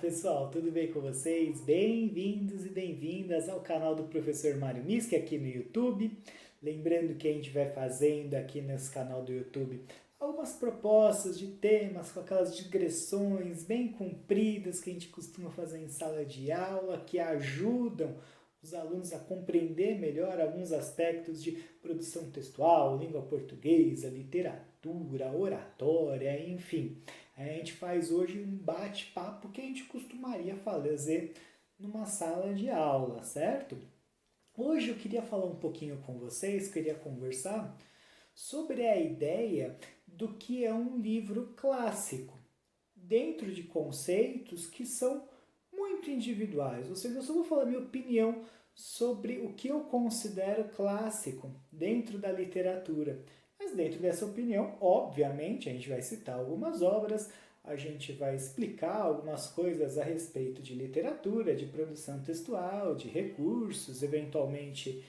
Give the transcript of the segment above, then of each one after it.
pessoal, tudo bem com vocês? Bem-vindos e bem-vindas ao canal do Professor Mário Miski aqui no YouTube. Lembrando que a gente vai fazendo aqui nesse canal do YouTube algumas propostas de temas com aquelas digressões bem compridas que a gente costuma fazer em sala de aula, que ajudam os alunos a compreender melhor alguns aspectos de produção textual, língua portuguesa, literatura, oratória, enfim. A gente faz hoje um bate-papo que a gente costumaria fazer numa sala de aula, certo? Hoje eu queria falar um pouquinho com vocês, queria conversar sobre a ideia do que é um livro clássico, dentro de conceitos que são muito individuais, ou seja, eu só vou falar minha opinião sobre o que eu considero clássico dentro da literatura. Mas dentro dessa opinião, obviamente, a gente vai citar algumas obras, a gente vai explicar algumas coisas a respeito de literatura, de produção textual, de recursos, eventualmente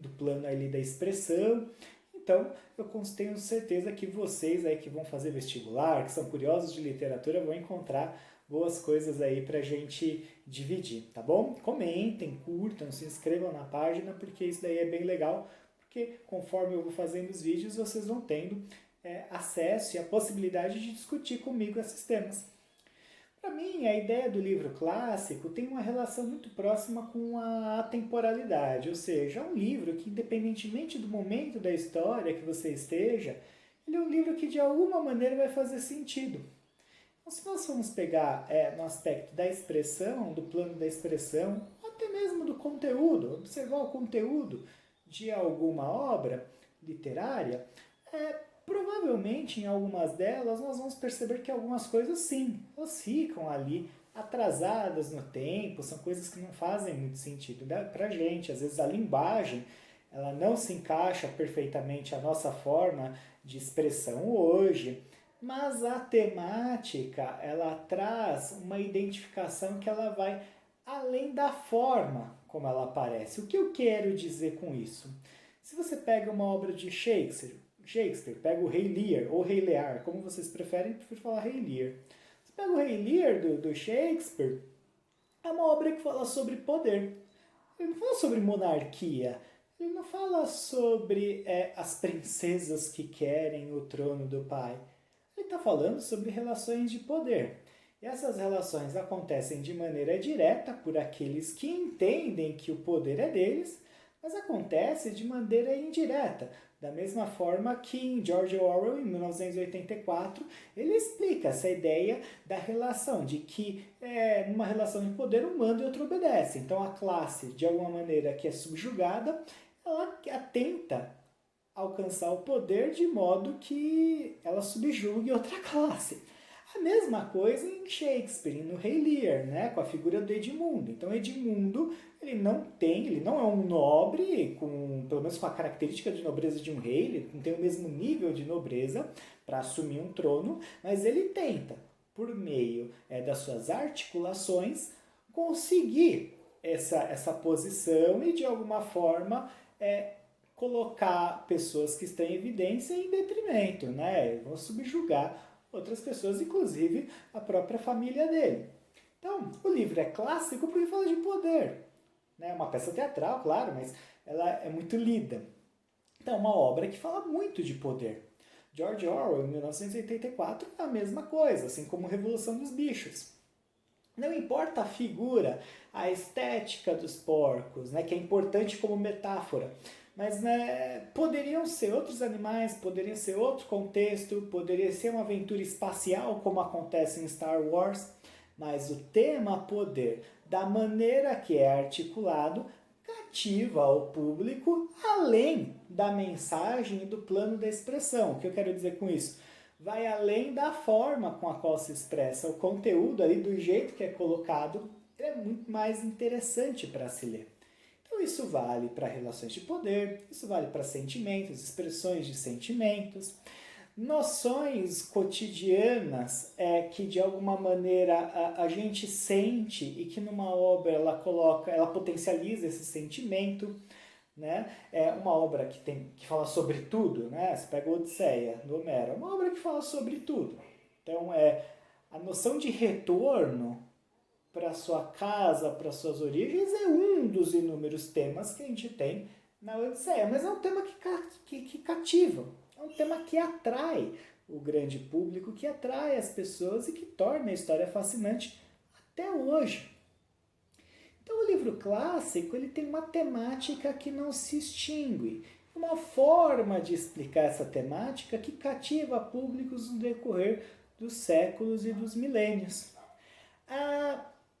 do plano ali da expressão. Então, eu tenho certeza que vocês aí que vão fazer vestibular, que são curiosos de literatura, vão encontrar boas coisas aí pra gente dividir, tá bom? Comentem, curtam, se inscrevam na página, porque isso daí é bem legal, porque conforme eu vou fazendo os vídeos, vocês vão tendo acesso e a possibilidade de discutir comigo esses temas. Para mim, a ideia do livro clássico tem uma relação muito próxima com a atemporalidade, ou seja, é um livro que, independentemente do momento da história que você esteja, ele é um livro que de alguma maneira vai fazer sentido. Então, se nós formos pegar no aspecto da expressão, do plano da expressão, ou até mesmo do conteúdo, observar o conteúdo de alguma obra literária, provavelmente em algumas delas nós vamos perceber que algumas coisas sim, elas ficam ali atrasadas no tempo, são coisas que não fazem muito sentido para a gente. Às vezes a linguagem ela não se encaixa perfeitamente à nossa forma de expressão hoje, mas a temática ela traz uma identificação que ela vai além da forma como ela aparece. O que eu quero dizer com isso? Se você pega uma obra de Shakespeare, pega o Rei Lear, ou Rei Lear, como vocês preferem, eu prefiro falar Rei Lear. Você pega o Rei Lear do Shakespeare, é uma obra que fala sobre poder. Ele não fala sobre monarquia, ele não fala sobre as princesas que querem o trono do pai. Ele está falando sobre relações de poder. E essas relações acontecem de maneira direta por aqueles que entendem que o poder é deles, mas acontece de maneira indireta. Da mesma forma que em George Orwell, em 1984, ele explica essa ideia da relação, de que numa relação de poder um manda e outro obedece. Então a classe, de alguma maneira, que é subjugada, ela tenta alcançar o poder de modo que ela subjugue outra classe. A mesma coisa em Shakespeare, no Rei Lear, né, com a figura do Edmundo. Então Edmundo, ele não é um nobre, pelo menos com a característica de nobreza de um rei, ele não tem o mesmo nível de nobreza para assumir um trono, mas ele tenta, por meio das suas articulações, conseguir essa posição e de alguma forma colocar pessoas que estão em evidência em detrimento, né? Vão subjugar outras pessoas, inclusive a própria família dele. Então, o livro é clássico porque fala de poder. É uma peça teatral, claro, mas ela é muito lida. Então, é uma obra que fala muito de poder. George Orwell, em 1984, é a mesma coisa, assim como Revolução dos Bichos. Não importa a figura, a estética dos porcos, né, que é importante como metáfora, mas poderiam ser outros animais, poderia ser outro contexto, poderia ser uma aventura espacial, como acontece em Star Wars, mas o tema poder, da maneira que é articulado, cativa o público além da mensagem e do plano da expressão. O que eu quero dizer com isso? Vai além da forma com a qual se expressa. O conteúdo ali, do jeito que é colocado, é muito mais interessante para se ler. Então isso vale para relações de poder, isso vale para sentimentos, expressões de sentimentos, noções cotidianas que de alguma maneira a gente sente e que numa obra ela potencializa esse sentimento. Né? É uma obra que fala sobre tudo, né? Você pega a Odisseia, do Homero, é uma obra que fala sobre tudo. Então, A noção de retorno para sua casa, para suas origens, é um dos inúmeros temas que a gente tem na Odisseia. Mas é um tema que cativa, é um tema que atrai o grande público, que atrai as pessoas e que torna a história fascinante até hoje. Então o livro clássico ele tem uma temática que não se extingue, uma forma de explicar essa temática que cativa públicos no decorrer dos séculos e dos milênios.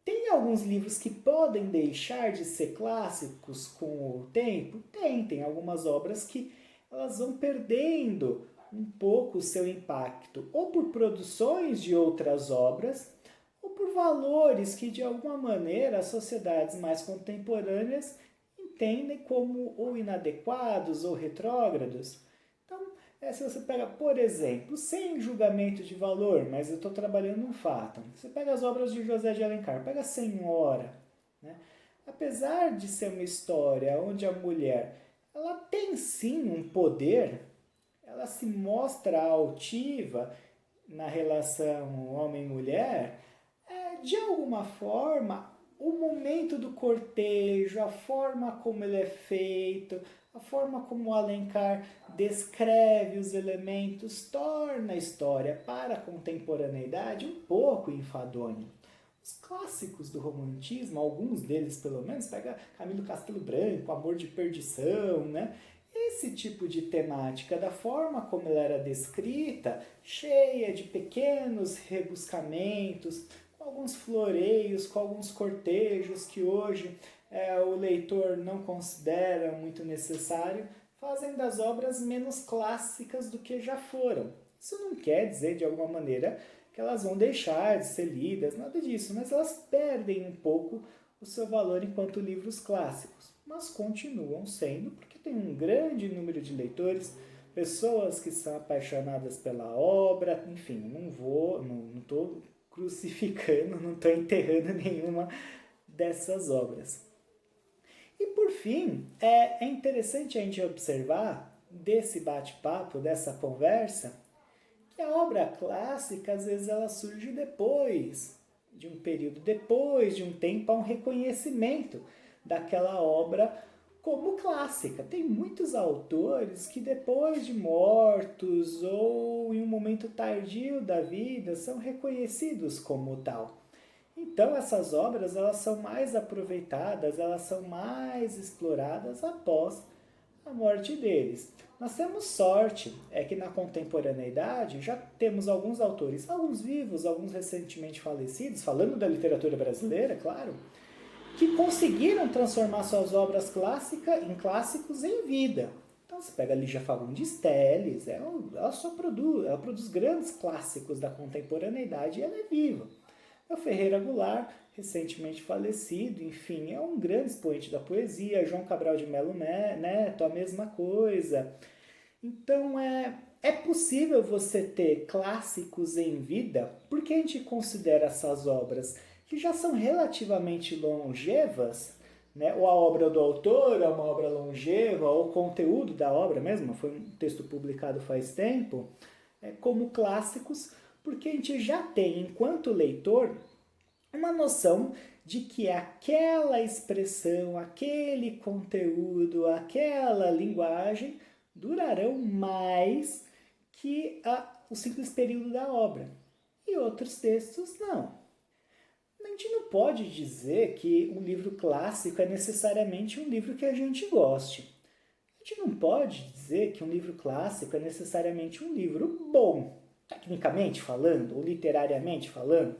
Tem alguns livros que podem deixar de ser clássicos com o tempo? Tem algumas obras que elas vão perdendo um pouco o seu impacto, ou por produções de outras obras, ou por valores que de alguma maneira as sociedades mais contemporâneas entendem como ou inadequados ou retrógrados. Então, se você pega, por exemplo, sem julgamento de valor, mas eu estou trabalhando um fato. Você pega as obras de José de Alencar, pega a Senhora. Né? Apesar de ser uma história onde a mulher ela tem sim um poder, ela se mostra altiva na relação homem-mulher, de alguma forma, o momento do cortejo, a forma como ele é feito, a forma como o Alencar descreve os elementos, torna a história para a contemporaneidade um pouco enfadonha. Os clássicos do romantismo, alguns deles pelo menos, pega Camilo Castelo Branco, Amor de Perdição, né? Esse tipo de temática, da forma como ela era descrita, cheia de pequenos rebuscamentos, com alguns floreios, com alguns cortejos que hoje o leitor não considera muito necessário, fazem das obras menos clássicas do que já foram. Isso não quer dizer, de alguma maneira, que elas vão deixar de ser lidas, nada disso, mas elas perdem um pouco o seu valor enquanto livros clássicos, mas continuam sendo, porque tem um grande número de leitores, pessoas que são apaixonadas pela obra, enfim, não estou crucificando, não estou enterrando nenhuma dessas obras. E por fim, é interessante a gente observar desse bate-papo, dessa conversa, que a obra clássica, às vezes, ela surge depois de um período, depois de um tempo, há um reconhecimento daquela obra como clássica. Tem muitos autores que depois de mortos ou em um momento tardio da vida são reconhecidos como tal. Então essas obras elas são mais aproveitadas, elas são mais exploradas após a morte deles. Nós temos sorte, é que na contemporaneidade já temos alguns autores, alguns vivos, alguns recentemente falecidos, falando da literatura brasileira, claro, que conseguiram transformar suas obras clássicas em clássicos em vida. Então você pega a Lígia Fagundes Telles, ela produz grandes clássicos da contemporaneidade e ela é viva. É o Ferreira Goulart, recentemente falecido, enfim, é um grande expoente da poesia. João Cabral de Melo Neto, a mesma coisa. Então é possível você ter clássicos em vida, porque a gente considera essas obras que já são relativamente longevas, né? Ou a obra do autor é uma obra longeva, ou o conteúdo da obra mesmo, foi um texto publicado faz tempo, como clássicos, porque a gente já tem, enquanto leitor, uma noção de que aquela expressão, aquele conteúdo, aquela linguagem durarão mais que o simples período da obra. E outros textos não. A gente não pode dizer que um livro clássico é necessariamente um livro que a gente goste. A gente não pode dizer que um livro clássico é necessariamente um livro bom, tecnicamente falando, ou literariamente falando.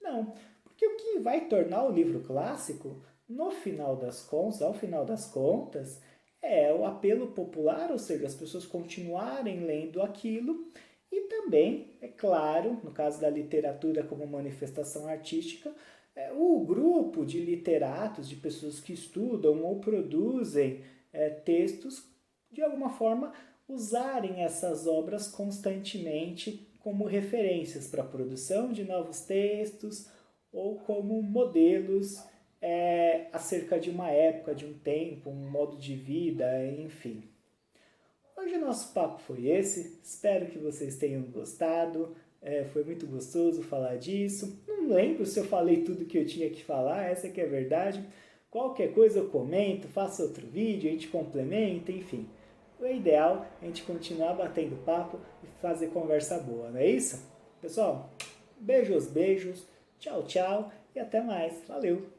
Não, porque o que vai tornar o livro clássico, no final das contas, ao final das contas, é o apelo popular, ou seja, as pessoas continuarem lendo aquilo, e também, é claro, no caso da literatura como manifestação artística, o grupo de literatos, de pessoas que estudam ou produzem textos, de alguma forma, usarem essas obras constantemente como referências para a produção de novos textos ou como modelos acerca de uma época, de um tempo, um modo de vida, enfim. Hoje o nosso papo foi esse, espero que vocês tenham gostado. Foi muito gostoso falar disso. Não lembro se eu falei tudo que eu tinha que falar, essa que é a verdade. Qualquer coisa eu comento, faço outro vídeo, a gente complementa, enfim. O ideal é a gente continuar batendo papo e fazer conversa boa, não é isso? Pessoal, beijos, beijos, tchau, tchau e até mais. Valeu!